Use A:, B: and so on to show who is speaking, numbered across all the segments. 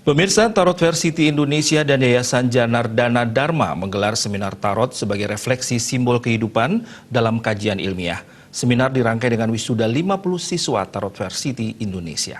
A: Pemirsa, Tarot Fair City Indonesia dan Yayasan Janardana Dharma menggelar seminar Tarot sebagai refleksi simbol kehidupan dalam kajian ilmiah. Seminar dirangkai dengan wisuda 50 siswa Tarot Fair City Indonesia.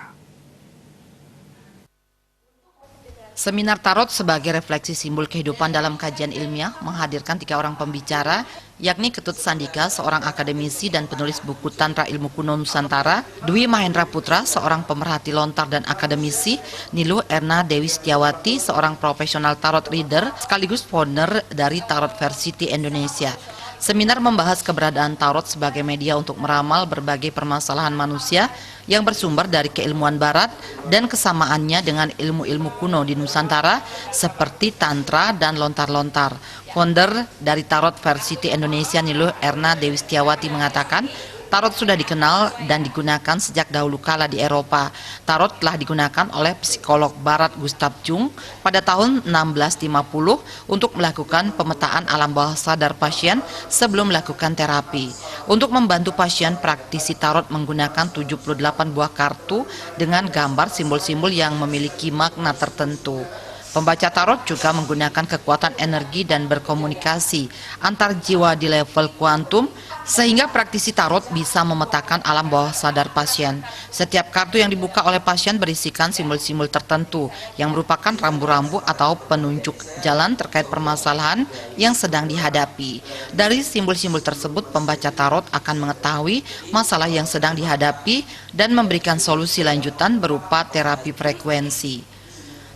B: Seminar Tarot sebagai refleksi simbol kehidupan dalam kajian ilmiah menghadirkan 3 orang pembicara, yakni Ketut Sandika, seorang akademisi dan penulis buku Tantra Ilmu Kuno Nusantara, Dwi Mahendra Putra, seorang pemerhati lontar dan akademisi, Niluh Erna Dewi Setiawati, seorang profesional tarot reader sekaligus founder dari Tarot Fair City Indonesia. Seminar membahas keberadaan tarot sebagai media untuk meramal berbagai permasalahan manusia yang bersumber dari keilmuan barat dan kesamaannya dengan ilmu-ilmu kuno di Nusantara seperti Tantra dan lontar-lontar. Founder dari Tarot Fair City Indonesia, Niluh Erna Dewi Setiawati, mengatakan tarot sudah dikenal dan digunakan sejak dahulu kala di Eropa. Tarot telah digunakan oleh psikolog barat Gustav Jung pada tahun 1650 untuk melakukan pemetaan alam bawah sadar pasien sebelum melakukan terapi. Untuk membantu pasien, praktisi tarot menggunakan 78 buah kartu dengan gambar simbol-simbol yang memiliki makna tertentu. Pembaca tarot juga menggunakan kekuatan energi dan berkomunikasi antar jiwa di level kuantum sehingga praktisi tarot bisa memetakan alam bawah sadar pasien. Setiap kartu yang dibuka oleh pasien berisikan simbol-simbol tertentu yang merupakan rambu-rambu atau penunjuk jalan terkait permasalahan yang sedang dihadapi. Dari simbol-simbol tersebut, pembaca tarot akan mengetahui masalah yang sedang dihadapi dan memberikan solusi lanjutan berupa terapi frekuensi.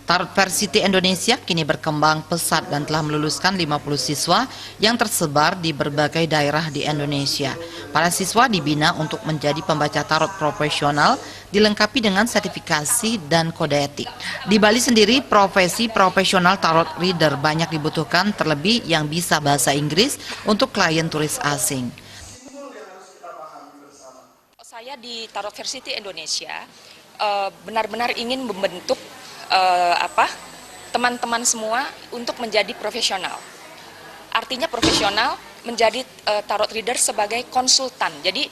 B: Tarot Fair City Indonesia kini berkembang pesat dan telah meluluskan 50 siswa yang tersebar di berbagai daerah di Indonesia. Para siswa dibina untuk menjadi pembaca tarot profesional, dilengkapi dengan sertifikasi dan kode etik. Di Bali sendiri, profesi profesional tarot reader banyak dibutuhkan, terlebih yang bisa bahasa Inggris untuk klien turis asing.
C: Saya di Tarot Fair City Indonesia benar-benar ingin membentuk teman-teman semua untuk menjadi profesional. Artinya profesional menjadi tarot reader sebagai konsultan. Jadi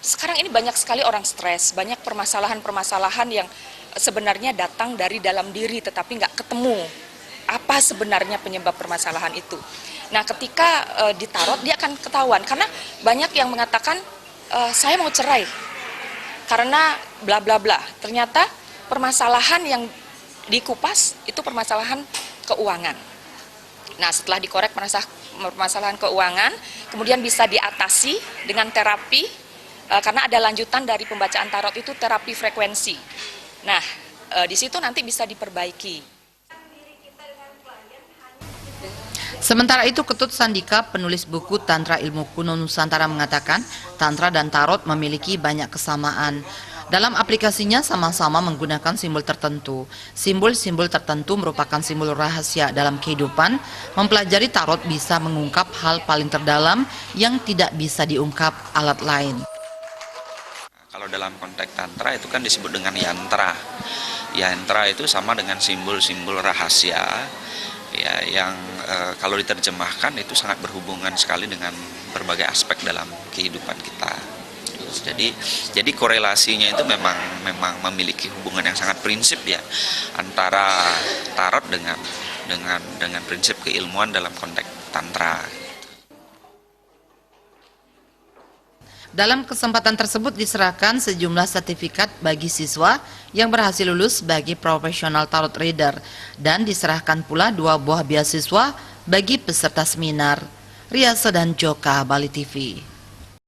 C: sekarang ini banyak sekali orang stres, banyak permasalahan-permasalahan yang sebenarnya datang dari dalam diri tetapi nggak ketemu apa sebenarnya penyebab permasalahan itu. Nah, ketika di tarot dia akan ketahuan, karena banyak yang mengatakan saya mau cerai karena bla bla bla. Ternyata permasalahan yang dikupas itu permasalahan keuangan. Nah, setelah dikorek permasalahan keuangan, kemudian bisa diatasi dengan terapi, karena ada lanjutan dari pembacaan tarot itu terapi frekuensi. Nah, di situ nanti bisa diperbaiki.
B: Sementara itu, Ketut Sandika, penulis buku Tantra Ilmu Kuno Nusantara, mengatakan Tantra dan Tarot memiliki banyak kesamaan. Dalam aplikasinya sama-sama menggunakan simbol tertentu. Simbol-simbol tertentu merupakan simbol rahasia dalam kehidupan. Mempelajari tarot bisa mengungkap hal paling terdalam yang tidak bisa diungkap alat lain.
D: Kalau dalam konteks Tantra itu kan disebut dengan yantra. Yantra itu sama dengan simbol-simbol rahasia ya, yang kalau diterjemahkan itu sangat berhubungan sekali dengan berbagai aspek dalam kehidupan kita. Jadi korelasinya itu memang memiliki hubungan yang sangat prinsip ya antara tarot dengan prinsip keilmuan dalam konteks tantra.
B: Dalam kesempatan tersebut diserahkan sejumlah sertifikat bagi siswa yang berhasil lulus sebagai profesional tarot reader dan diserahkan pula 2 buah beasiswa bagi peserta seminar. Riasa dan Joka, Bali TV.